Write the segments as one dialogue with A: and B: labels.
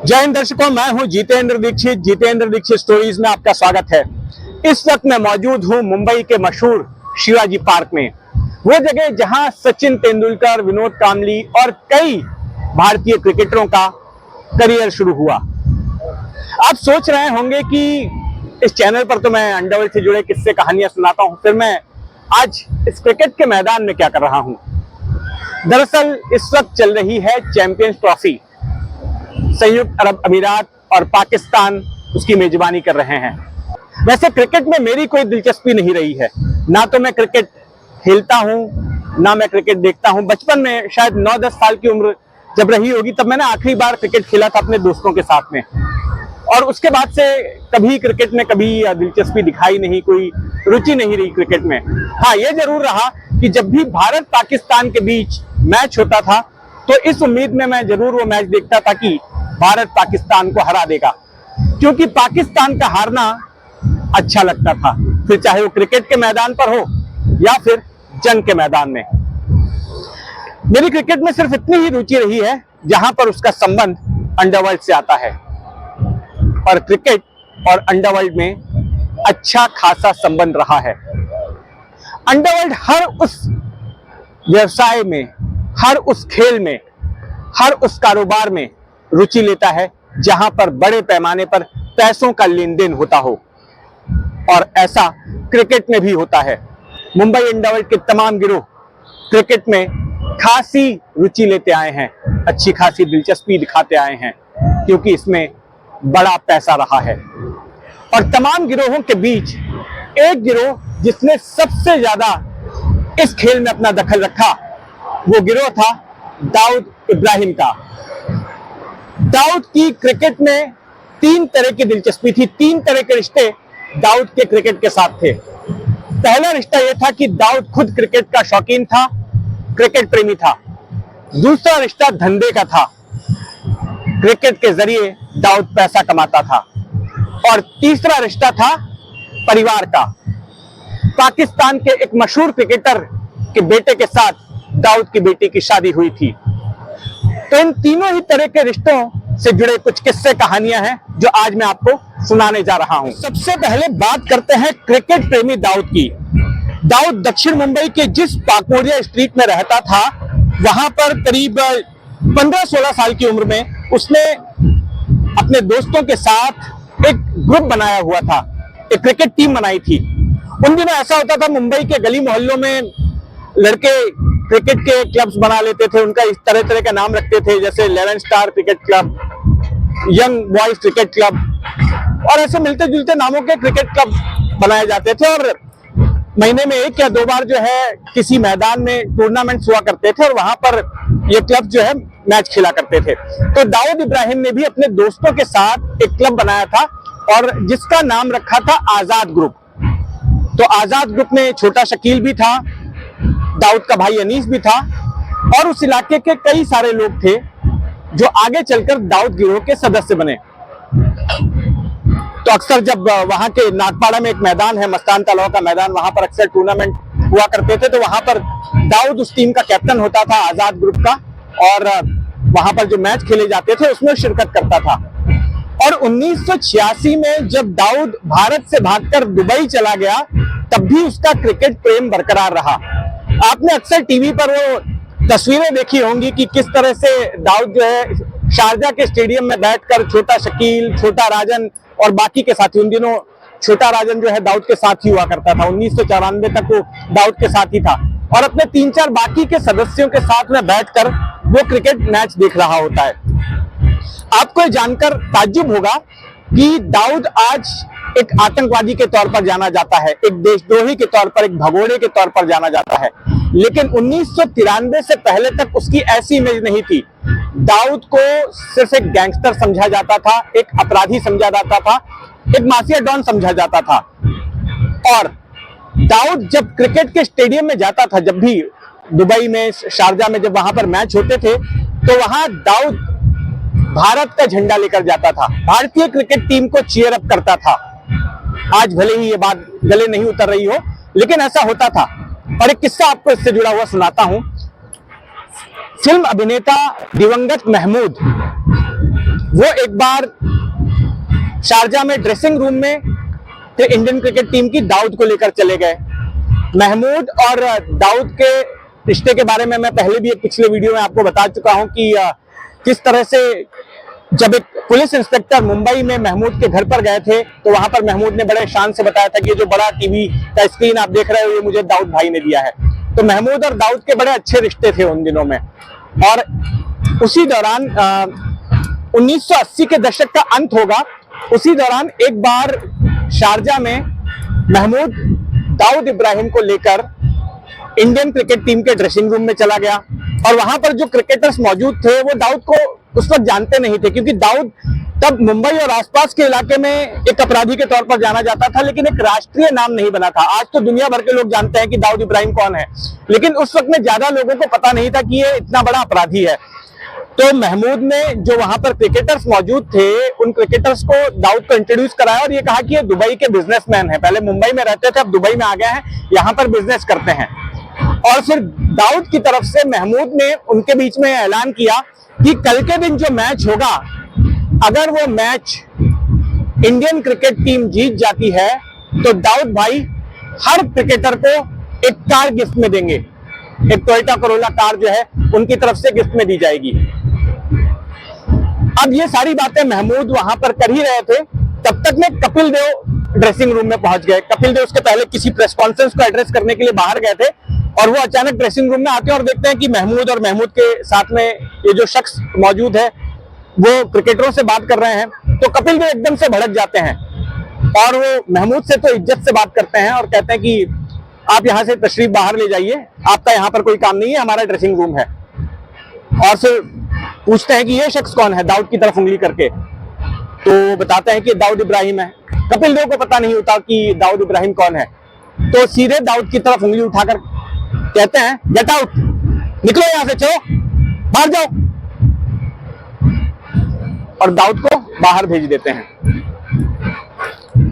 A: जय हिंद दर्शकों, मैं हूं जितेंद्र दीक्षित। जितेंद्र दीक्षित स्टोरीज में आपका स्वागत है। इस वक्त मैं मौजूद हूं मुंबई के मशहूर शिवाजी पार्क में, वो जगह जहां सचिन तेंदुलकर, विनोद कांबली और कई भारतीय क्रिकेटरों का करियर शुरू हुआ। आप सोच रहे होंगे कि इस चैनल पर तो मैं अंडरवर्ल्ड से जुड़े किस्से कहानियां सुनाता हूं, फिर मैं आज इस क्रिकेट के मैदान में क्या कर रहा हूं। दरअसल इस वक्त चल रही है चैंपियंस ट्रॉफी। संयुक्त अरब अमीरात और पाकिस्तान उसकी मेजबानी कर रहे हैं। वैसे क्रिकेट में मेरी कोई दिलचस्पी नहीं रही है, ना तो मैं क्रिकेट खेलता हूं ना मैं क्रिकेट देखता हूं। बचपन में शायद 9-10 साल की उम्र जब रही होगी तब मैंने आखिरी बार क्रिकेट खेला था अपने दोस्तों के साथ में, और उसके बाद से कभी क्रिकेट में कभी दिलचस्पी दिखाई नहीं, कोई रुचि नहीं रही क्रिकेट में। हाँ, ये जरूर रहा कि जब भी भारत पाकिस्तान के बीच मैच होता था तो इस उम्मीद में मैं जरूर वो मैच देखता था कि भारत पाकिस्तान को हरा देगा, क्योंकि पाकिस्तान का हारना अच्छा लगता था, फिर चाहे वो क्रिकेट के मैदान पर हो या फिर जंग के मैदान में। मेरी क्रिकेट में सिर्फ इतनी ही रुचि रही है जहां पर उसका संबंध अंडरवर्ल्ड से आता है, और क्रिकेट और अंडरवर्ल्ड में अच्छा खासा संबंध रहा है। अंडरवर्ल्ड हर उस व्यवसाय में, हर उस खेल में, हर उस कारोबार में रुचि लेता है जहां पर बड़े पैमाने पर पैसों का लेन देन होता हो, और ऐसा क्रिकेट में भी होता है। मुंबई अंडरवर्ल्ड के तमाम गिरोह क्रिकेट में खासी रुचि लेते आए हैं, अच्छी खासी दिलचस्पी दिखाते आए हैं, क्योंकि इसमें बड़ा पैसा रहा है। और तमाम गिरोहों के बीच एक गिरोह जिसने सबसे ज्यादा इस खेल में अपना दखल रखा, वो गिरोह था दाऊद इब्राहिम का। दाऊद की क्रिकेट में 3 तरह की दिलचस्पी थी, 3 तरह के रिश्ते दाऊद के क्रिकेट के साथ थे। पहला रिश्ता यह था कि दाऊद खुद क्रिकेट का शौकीन था, क्रिकेट प्रेमी था। दूसरा रिश्ता धंधे का था, क्रिकेट के जरिए दाऊद पैसा कमाता था। और तीसरा रिश्ता था परिवार का। पाकिस्तान के एक मशहूर क्रिकेटर के बेटे के साथ दाऊद की बेटी की शादी हुई थी। तो इन तीनों ही तरह के रिश्तों से जुड़े कुछ किस्से कहानियां हैं जो आज मैं आपको सुनाने जा रहा हूं। सबसे पहले बात करते हैं क्रिकेट प्रेमी दाऊद की। दाऊद दक्षिण मुंबई के जिस पाकोरिया स्ट्रीट में रहता था, वहां पर करीब 15-16 साल की उम्र में उसने अपने दोस्तों के साथ एक ग्रुप बनाया हुआ था, एक क्रिकेट टीम बनाई थी। उन दिनों ऐसा होता था, मुंबई के गली मोहल्लों में लड़के क्रिकेट के क्लब्स बना लेते थे, उनका इस तरह तरह का नाम रखते थे, जैसे 11 star cricket club, young boys cricket club, और ऐसे मिलते जुलते नामों के क्रिकेट क्लब बनाए जाते थे। और महीने में 1 या 2 बार जो है किसी मैदान में टूर्नामेंट्स हुआ करते थे, और वहां पर ये क्लब जो है मैच खेला करते थे। तो दाऊद इब्राहिम ने भी अपने दोस्तों के साथ एक क्लब बनाया था, और जिसका नाम रखा था आजाद ग्रुप। तो आजाद ग्रुप में छोटा शकील भी था, दाऊद का भाई अनीस भी था, और उस इलाके के कई सारे लोग थे जो आगे चलकर दाऊद गिरोह के सदस्य बने। तो अक्सर जब वहां के नागपाड़ा में एक मैदान है, मस्तान तालाब का मैदान, वहां पर अक्सर टूर्नामेंट हुआ करते थे। तो वहां पर दाऊद उस टीम का कैप्टन होता था, आजाद ग्रुप का, और वहां पर जो मैच खेले जाते थे उसमें शिरकत करता था। और 1986 में जब दाऊद भारत से भागकर दुबई चला गया, तब भी उसका क्रिकेट प्रेम बरकरार रहा। आपने अक्सर टीवी पर वो तस्वीरें देखी होंगी कि किस तरह से दाऊद जो है शारजा के स्टेडियम में बैठकर छोटा शकील, छोटा राजन और बाकी के साथी, उन दिनों छोटा राजन जो है दाऊद के साथ ही हुआ करता था, 1994 तक वो दाऊद के साथ ही था, और अपने 3-4 बाकी के सदस्यों के साथ में बैठकर वो क्रिकेट मैच देख रहा होता है। आपको जानकर ताज्जुब होगा कि दाऊद आज एक आतंकवादी के तौर पर जाना जाता है, एक देशद्रोही के तौर पर, एक भगोड़े के तौर पर जाना जाता है। लेकिन 1993 से पहले तक उसकी ऐसी इमेज नहीं थी। दाऊद को सिर्फ एक गैंगस्टर समझा जाता था, एक अपराधी समझा जाता था, एक माफिया डॉन समझा जाता था। और दाऊद जब क्रिकेट के स्टेडियम में जाता था, जब भी दुबई में, शारजा में जब वहां पर मैच होते थे, तो वहां दाऊद भारत का झंडा लेकर जाता था, भारतीय क्रिकेट टीम को चीयर अप करता था। आज भले ही ये बात गले नहीं उतर रही हो, लेकिन ऐसा होता था। और एक किस्सा आपको इससे जुड़ा हुआ सुनाता हूं। फिल्म अभिनेता दिवंगत महमूद वो एक बार शारजा में ड्रेसिंग रूम में इंडियन क्रिकेट टीम की दाऊद को लेकर चले गए। महमूद और दाऊद के रिश्ते के बारे में मैं पहले भी एक पिछले वीडियो में आपको बता चुका हूं कि किस तरह से जब एक पुलिस इंस्पेक्टर मुंबई में महमूद के घर पर गए थे तो वहां पर महमूद ने बड़े शान से बताया था कि ये जो बड़ा टीवी का स्क्रीन आप देख रहे हो ये मुझे दाऊद भाई ने दिया है। तो महमूद और दाऊद के बड़े अच्छे रिश्ते थे उन दिनों में। और उसी दौरान 1980 के दशक का अंत होगा, उसी दौरान एक बार शारजा में महमूद दाऊद इब्राहिम को लेकर इंडियन क्रिकेट टीम के ड्रेसिंग रूम में चला गया। और वहां पर जो क्रिकेटर्स मौजूद थे वो दाऊद को उस वक्त जानते नहीं थे, क्योंकि दाऊद तब मुंबई और आसपास के इलाके में एक अपराधी के तौर पर जाना जाता था, लेकिन एक राष्ट्रीय नाम नहीं बना था। आज तो दुनिया भर के लोग जानते हैं कि दाऊद इब्राहिम कौन है, लेकिन उस वक्त में ज्यादा लोगों को पता नहीं था कि ये इतना बड़ा अपराधी है। तो महमूद ने जो वहां पर क्रिकेटर्स मौजूद थे उन क्रिकेटर्स को दाऊद को इंट्रोड्यूस कराया और ये कहा कि ये दुबई के बिजनेसमैन हैं, पहले मुंबई में रहते थे अब दुबई में आ गए हैं, यहाँ पर बिजनेस करते हैं। और फिर दाऊद की तरफ से महमूद ने उनके बीच में ऐलान किया कि कल के दिन जो मैच होगा, अगर वो मैच इंडियन क्रिकेट टीम जीत जाती है तो दाऊद भाई हर क्रिकेटर को एक कार गिफ्ट में देंगे, एक टोयोटा कोरोला कार जो है उनकी तरफ से गिफ्ट में दी जाएगी। अब ये सारी बातें महमूद वहां पर कर ही रहे थे, तब तक में कपिल देव ड्रेसिंग रूम में पहुंच गए। कपिल देव उसके पहले किसी प्रेस कॉन्फ्रेंस को एड्रेस करने के लिए बाहर गए थे और वो अचानक ड्रेसिंग रूम में आते हैं और देखते हैं कि महमूद और महमूद के साथ में ये जो शख्स मौजूद है वो क्रिकेटरों से बात कर रहे हैं। तो कपिल देव एकदम से भड़क जाते हैं और वो महमूद से तो इज्जत से बात करते हैं और कहते हैं कि आप यहाँ से तशरीफ बाहर ले जाइए, आपका यहाँ पर कोई काम नहीं है, हमारा ड्रेसिंग रूम है। और फिर पूछते हैं कि ये शख्स कौन है, दाऊद की तरफ उंगली करके। तो बताते हैं कि दाऊद इब्राहिम है। कपिल देव को पता नहीं होता कि दाऊद इब्राहिम कौन है, तो सीधे दाऊद की तरफ उंगली उठाकर कहते हैं गेट आउट, निकलो यहां से, चलो बाहर जाओ, और दाऊद को बाहर भेज देते हैं।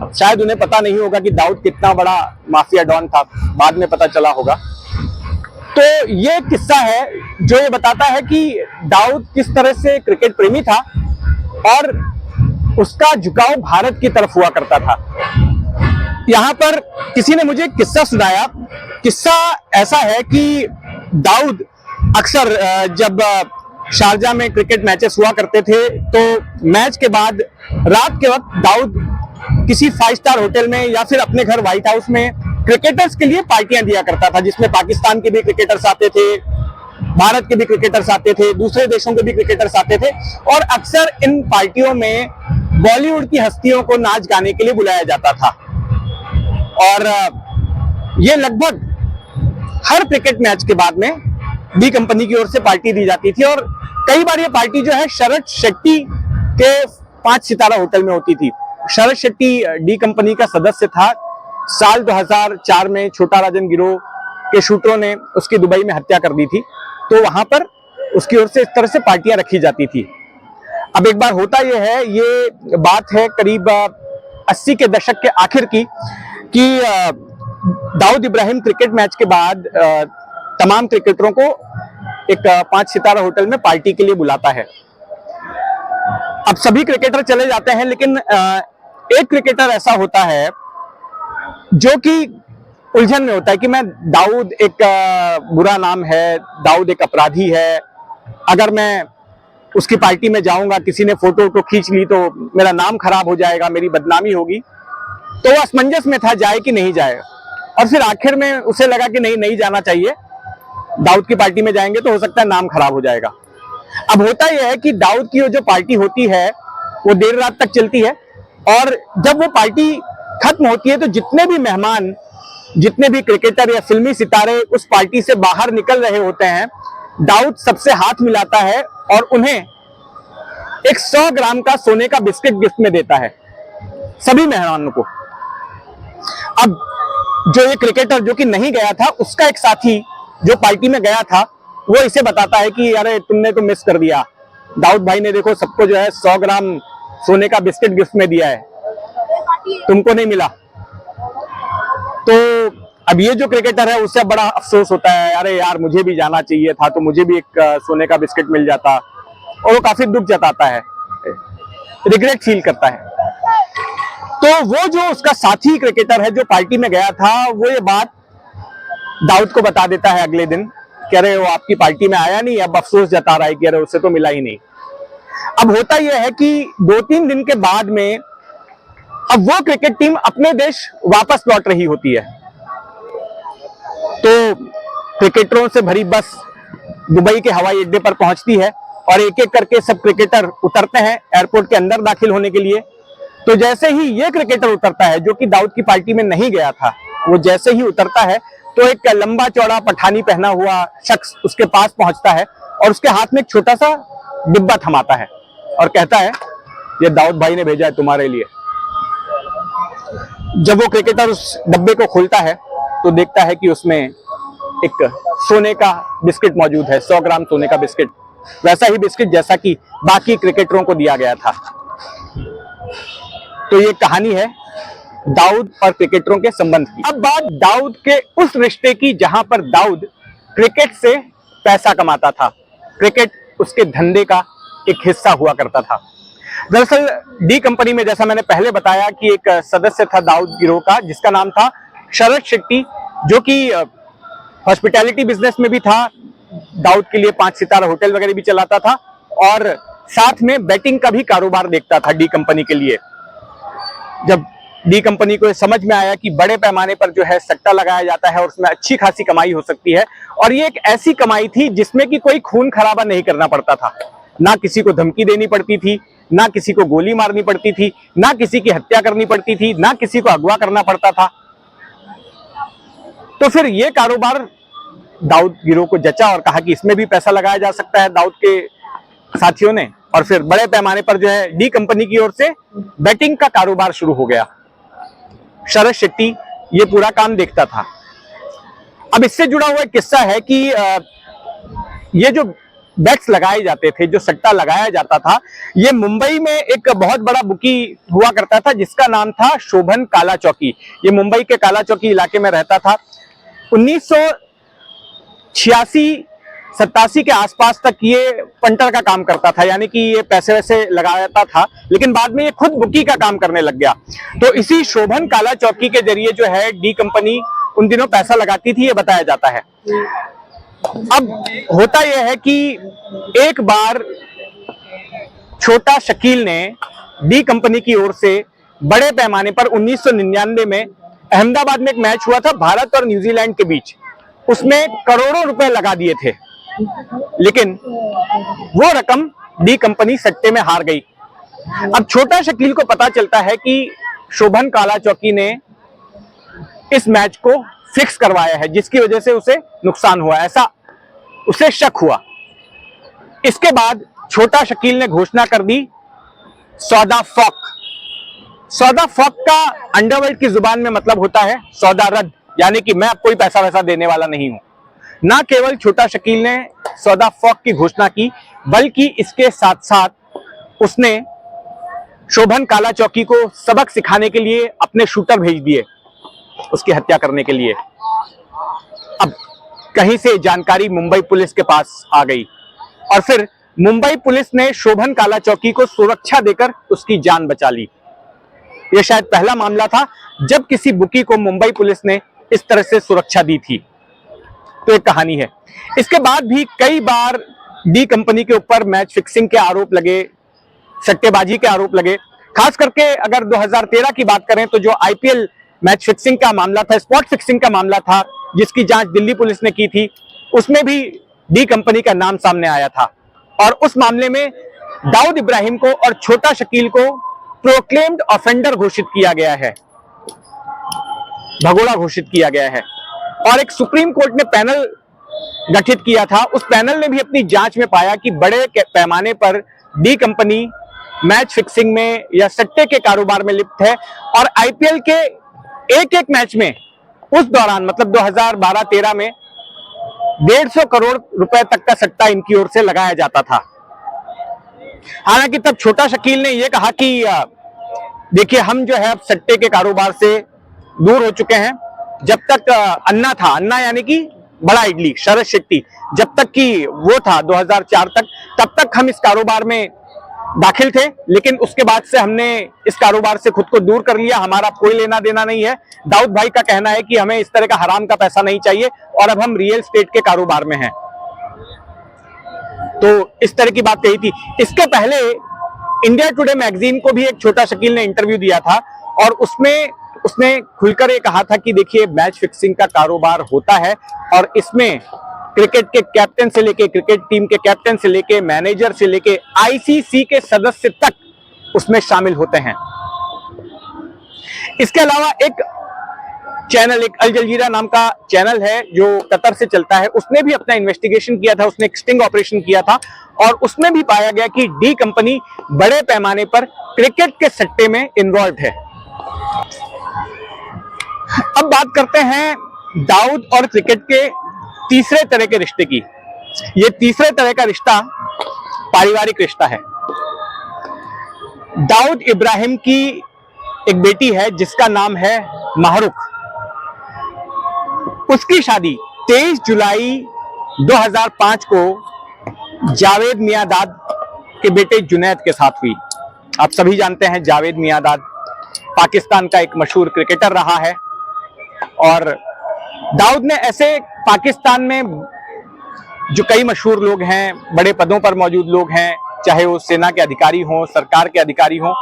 A: अब शायद उन्हें पता नहीं होगा कि दाऊद कितना बड़ा माफिया डॉन था, बाद में पता चला होगा। तो ये किस्सा है जो ये बताता है कि दाऊद किस तरह से क्रिकेट प्रेमी था और उसका झुकाव भारत की तरफ हुआ करता था। यहाँ पर किसी ने मुझे किस्सा सुनाया। किस्सा ऐसा है कि दाऊद अक्सर जब शारजा में क्रिकेट मैचेस हुआ करते थे तो मैच के बाद रात के वक्त दाऊद किसी 5 स्टार होटल में या फिर अपने घर व्हाइट हाउस में क्रिकेटर्स के लिए पार्टियां दिया करता था, जिसमें पाकिस्तान के भी क्रिकेटर्स आते थे, भारत के भी क्रिकेटर्स आते थे, दूसरे देशों के भी क्रिकेटर्स आते थे। और अक्सर इन पार्टियों में बॉलीवुड की हस्तियों को नाच गाने के लिए बुलाया जाता था। और ये लगभग हर क्रिकेट मैच के बाद में डी कंपनी की ओर से पार्टी दी जाती थी और कई बार ये पार्टी जो है शरद शेट्टी के 5 सितारा होटल में होती थी। शरद शेट्टी डी कंपनी का सदस्य था। साल 2004 में छोटा राजन गिरोह के शूटरों ने उसकी दुबई में हत्या कर दी थी, तो वहां पर उसकी ओर से इस तरह से पार्टियां रखी जाती थी। अब एक बार होता यह है, ये बात है करीब 80 के दशक के आखिर की, कि दाऊद इब्राहिम क्रिकेट मैच के बाद तमाम क्रिकेटरों को एक 5 सितारा होटल में पार्टी के लिए बुलाता है। अब सभी क्रिकेटर चले जाते हैं, लेकिन एक क्रिकेटर ऐसा होता है जो कि उलझन में होता है कि मैं दाऊद एक बुरा नाम है, दाऊद एक अपराधी है, अगर मैं उसकी पार्टी में जाऊंगा, किसी ने फोटो को खींच ली तो मेरा नाम खराब हो जाएगा, मेरी बदनामी होगी। तो वो असमंजस में था जाए कि नहीं जाए, और फिर आखिर में उसे लगा कि नहीं जाना चाहिए, दाऊद की पार्टी में जाएंगे तो हो सकता है नाम खराब हो जाएगा। अब होता यह है कि दाऊद की जो पार्टी होती है वो देर रात तक चलती है, और जब वो पार्टी खत्म होती है तो जितने भी मेहमान, जितने भी क्रिकेटर या फिल्मी सितारे उस पार्टी से बाहर निकल रहे होते हैं, दाऊद सबसे हाथ मिलाता है और उन्हें एक 100 ग्राम का सोने का बिस्किट गिफ्ट में देता है, सभी मेहमानों को। अब जो ये क्रिकेटर जो कि नहीं गया था, उसका एक साथी जो पार्टी में गया था, वो इसे बताता है कि अरे तुमने तो मिस कर दिया, दाऊद भाई ने देखो सबको जो है 100 ग्राम सोने का बिस्किट गिफ्ट में दिया है, तुमको नहीं मिला। तो अब ये जो क्रिकेटर है उससे बड़ा अफसोस होता है, अरे यार मुझे भी जाना चाहिए था, तो मुझे भी एक सोने का बिस्किट मिल जाता, और वो काफी दुख जताता है। रिग्रेट फील करता है। तो वो जो उसका साथी क्रिकेटर है जो पार्टी में गया था, वो ये बात दाऊद को बता देता है अगले दिन कि अरे वो आपकी पार्टी में आया नहीं, अब अफसोस जता रहा है कि अरे उसे तो मिला ही नहीं। अब होता यह है कि 2-3 दिन के बाद में अब वो क्रिकेट टीम अपने देश वापस लौट रही होती है। तो क्रिकेटरों से भरी बस दुबई के हवाई अड्डे पर पहुंचती है और एक एक करके सब क्रिकेटर उतरते हैं एयरपोर्ट के अंदर दाखिल होने के लिए। तो जैसे ही ये क्रिकेटर उतरता है जो कि दाऊद की पार्टी में नहीं गया था, वो जैसे ही उतरता है तो एक लंबा चौड़ा पठानी पहना हुआ शख्स उसके पास पहुंचता है और उसके हाथ में एक छोटा सा डिब्बा थमाता है और कहता है, ये दाऊद भाई ने भेजा है तुम्हारे लिए। जब वो क्रिकेटर उस डब्बे को खोलता है तो देखता है कि उसमें एक सोने का बिस्किट मौजूद है, 100 ग्राम सोने का बिस्किट, वैसा ही बिस्किट जैसा कि बाकी क्रिकेटरों को दिया गया था। तो ये कहानी है दाऊद और क्रिकेटरों के संबंध की। अब बात दाऊद के उस रिश्ते की जहां पर दाऊद क्रिकेट से पैसा कमाता था, क्रिकेट उसके धंधे का एक हिस्सा हुआ करता था। दरअसल डी कंपनी में, जैसा मैंने पहले बताया, कि एक सदस्य था दाऊद गिरोह का जिसका नाम था शरद शेट्टी, जो कि हॉस्पिटैलिटी बिजनेस में भी था, दाऊद के लिए 5 सितारा होटल वगैरह भी चलाता था और साथ में बैटिंग का भी कारोबार देखता था डी कंपनी के लिए। जब डी कंपनी को समझ में आया कि बड़े पैमाने पर जो है सट्टा लगाया जाता है और उसमें अच्छी खासी कमाई हो सकती है, और ये एक ऐसी कमाई थी जिसमें कि कोई खून खराबा नहीं करना पड़ता था, ना किसी को धमकी देनी पड़ती थी, ना किसी को गोली मारनी पड़ती थी, ना किसी की हत्या करनी पड़ती थी, ना किसी को अगवा करना पड़ता था। तो फिर ये कारोबार दाऊद गिरोह को जचा और कहा कि इसमें भी पैसा लगाया जा सकता है दाऊद के साथियों ने, और फिर बड़े पैमाने पर जो है डी कंपनी की ओर से बैटिंग का कारोबार शुरू हो गया। शरद शेट्टी ये पूरा काम देखता था। अब इससे जुड़ा हुआ एक किस्सा है कि ये जो बेट्स लगाए जाते थे, जो सट्टा लगाया जाता था, ये मुंबई में एक बहुत बड़ा बुकी हुआ करता था जिसका नाम था शोभन काला चौकी। ये मुंबई के काला चौकी इलाके में रहता था। 1986-87 के आसपास तक ये पंटर का काम करता था, यानी कि ये पैसे वैसे लगाता था, लेकिन बाद में ये खुद बुकी का काम करने लग गया। तो इसी शोभन काला चौकी के जरिए जो है डी कंपनी उन दिनों पैसा लगाती थी, ये बताया जाता है। अब होता यह है कि एक बार छोटा शकील ने डी कंपनी की ओर से बड़े पैमाने पर 1999 में अहमदाबाद में एक मैच हुआ था भारत और न्यूजीलैंड के बीच, उसमें करोड़ों रुपए लगा दिए थे, लेकिन वो रकम डी कंपनी सट्टे में हार गई। अब छोटा शकील को पता चलता है कि शोभन काला चौकी ने इस मैच को फिक्स करवाया है, जिसकी वजह से उसे नुकसान हुआ, ऐसा उसे शक हुआ। इसके बाद छोटा शकील ने घोषणा कर दी सौदा फॉक। सौदा फॉक का अंडरवर्ल्ड की जुबान में मतलब होता है सौदा रद्द, यानी कि मैं अब कोई पैसा वैसा देने वाला नहीं हूं। ना केवल छोटा शकील ने सौदा फॉक की घोषणा की, बल्कि इसके साथ साथ उसने शोभन काला चौकी को सबक सिखाने के लिए अपने शूटर भेज दिए उसकी हत्या करने के लिए। अब कहीं से जानकारी मुंबई पुलिस के पास आ गई और फिर मुंबई पुलिस ने शोभन काला चौकी को सुरक्षा देकर उसकी जान बचा ली। यह शायद पहला मामला था जब किसी बुकी को मुंबई पुलिस ने इस तरह से सुरक्षा दी थी। तो एक कहानी है। इसके बाद भी कई बार डी कंपनी के ऊपर मैच फिक्सिंग के आरोप लगे, सट्टेबाजी के आरोप लगे। खास करके अगर 2013 की बात करें तो जो आईपीएल मैच फिक्सिंग का मामला था, स्पॉट फिक्सिंग का मामला था, जिसकी जांच दिल्ली पुलिस ने की थी, उसमें भी डी कंपनी का नाम सामने आया था और उस मामले में दाऊद इब्राहिम को और छोटा शकील को प्रोक्लेम्ड ऑफेंडर घोषित किया गया है, भगोड़ा घोषित किया गया है। और एक सुप्रीम कोर्ट ने पैनल गठित किया था। उस पैनल ने भी अपनी जांच में पाया कि बड़े पैमाने पर डी कंपनी मैच फिक्सिंग में या सट्टे के कारोबार में लिप्त है और आईपीएल के एक एक मैच में उस दौरान, मतलब 2012-13 में 150 करोड़ रुपए तक का सट्टा इनकी ओर से लगाया जाता था। हालांकि तब छोटा शकील ने यह कहा कि देखिए, हम जो है अब सट्टे के कारोबार से दूर हो चुके हैं। जब तक अन्ना था, अन्ना यानी कि बड़ा इडली शरद शेट्टी, जब तक कि वो था 2004 तक, तब तक हम इस कारोबार में दाखिल थे, लेकिन उसके बाद से हमने इस कारोबार से खुद को दूर कर लिया। हमारा कोई लेना देना नहीं है। दाऊद भाई का कहना है कि हमें इस तरह का हराम का पैसा नहीं चाहिए और अब हम रियल एस्टेट के कारोबार में हैं। तो इस तरह की बात कही थी। इसके पहले इंडिया टुडे मैगजीन को भी एक छोटा शकील ने इंटरव्यू दिया था और उसमें उसने खुलकर ये कहा था कि देखिए, मैच फिक्सिंग का कारोबार होता है और इसमें क्रिकेट के कैप्टन से लेके, क्रिकेट टीम के कैप्टन से लेके, मैनेजर से लेके आईसीसी के सदस्य तक उसमें शामिल होते हैं। इसके अलावा एक चैनल, एक अल जजीरा नाम का चैनल है जो कतर से चलता है, उसने भी अपना इन्वेस्टिगेशन किया था। उसने एक स्टिंग ऑपरेशन किया था और उसमें भी पाया गया कि डी कंपनी बड़े पैमाने पर क्रिकेट के सट्टे में इन्वॉल्व है। अब बात करते हैं दाऊद और क्रिकेट के तीसरे तरह के रिश्ते की। ये तीसरे तरह का रिश्ता पारिवारिक रिश्ता है। दाऊद इब्राहिम की एक बेटी है जिसका नाम है माहरुख। उसकी शादी 23 जुलाई 2005 को जावेद मियांदाद के बेटे जुनैद के साथ हुई। आप सभी जानते हैं जावेद मियांदाद पाकिस्तान का एक मशहूर क्रिकेटर रहा है और दाऊद ने ऐसे पाकिस्तान में जो कई मशहूर लोग हैं, बड़े पदों पर मौजूद लोग हैं, चाहे वो सेना के अधिकारी हों, सरकार के अधिकारी हों,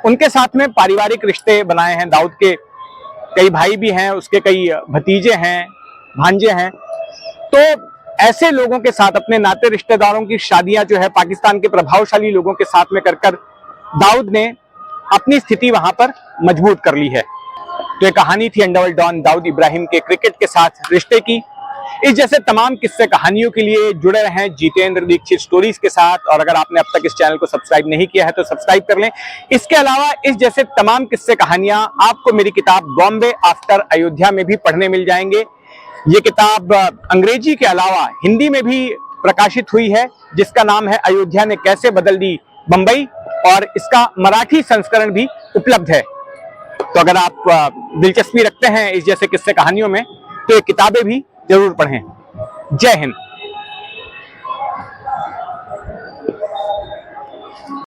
A: उनके साथ में पारिवारिक रिश्ते बनाए हैं। दाऊद के कई भाई भी हैं, उसके कई भतीजे हैं, भांजे हैं। तो ऐसे लोगों के साथ, अपने नाते रिश्तेदारों की शादियां जो है पाकिस्तान के प्रभावशाली लोगों के साथ में कर दाऊद ने अपनी स्थिति वहां पर मजबूत कर ली है। तो ये कहानी थी अंडरवर्ल्ड डॉन दाऊद इब्राहिम के क्रिकेट के साथ रिश्ते की। इस जैसे तमाम किस्से कहानियों के लिए जुड़े रहें जितेंद्र दीक्षित स्टोरीज के साथ। और अगर आपने अब तक इस चैनल को सब्सक्राइब नहीं किया है तो सब्सक्राइब कर लें। इसके अलावा इस जैसे तमाम किस्से कहानियां आपको मेरी किताब बॉम्बे आफ्टर अयोध्या में भी पढ़ने मिल जाएंगे। ये किताब अंग्रेजी के अलावा हिंदी में भी प्रकाशित हुई है, जिसका नाम है अयोध्या ने कैसे बदल दी बंबई, और इसका मराठी संस्करण भी उपलब्ध है। तो अगर आप दिलचस्पी रखते हैं इस जैसे किस्से कहानियों में तो ये किताबें भी जरूर पढ़ें। जय हिंद।